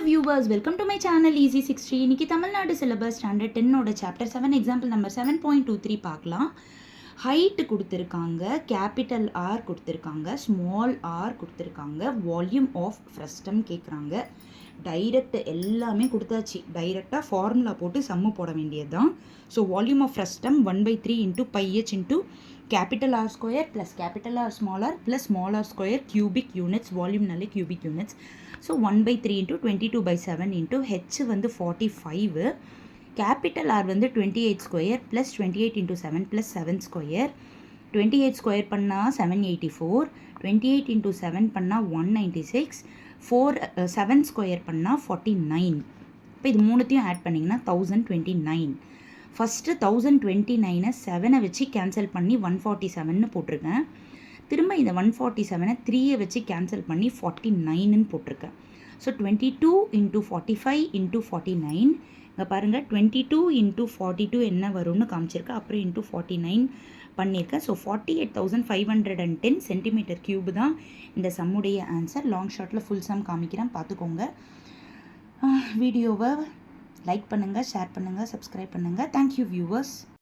viewers, welcome to my channel Easy 60. இன்னைக்கு Tamil Nadu syllabus standard 10 chapter 7 example number 7.23 பார்க்கலாம். Height கொடுத்துருக்காங்க, capital R கொடுத்துருக்காங்க, small r கொடுத்துருக்காங்க, volume of frustum கேட்குறாங்க. Direct எல்லாமே கொடுத்தாச்சு. டைரெக்டாக ஃபார்முலா போட்டு சம்மு போட வேண்டியது தான். So volume of frustum 1/3 into πh into capital R square plus capital R small r plus small r square cubic units, volume nalle cubic units. So 1/3 into 22/7 into h வந்து 45, capital R வந்து 28 square plus 28 into 7 plus 7 square, 28 square பண்ணா 784, 28 into 7 பண்ணா 196, 7 square பண்ணா 49. இப்போ இது மூணுத்தையும் add பண்ணிங்கன்னா 1029. First 1029 7 வச்சு கேன்சல் பண்ணி 147 போட்டிருக்கேன். திரும்ப இந்த 147 3 வச்சு கேன்சல் பண்ணி 49 போட்டிருக்கேன். So 22 into 45 into 49. இங்கே பாருங்கள் 22 இன்ட்டு 42 என்ன வரும்னு காமிச்சிருக்கேன். அப்புறம் இன்ட்டு 49 பண்ணியிருக்கேன். ஸோ 48,510 சென்டிமீட்டர் க்யூப் தான் இந்த சம்முடைய ஆன்சர். லாங் ஷார்ட்டில் ஃபுல் சம் காமிக்கிறேன், பார்த்துக்கோங்க. வீடியோவை லைக் பண்ணுங்கள், ஷேர் பண்ணுங்கள், சப்ஸ்கிரைப் பண்ணுங்கள். Thank you viewers.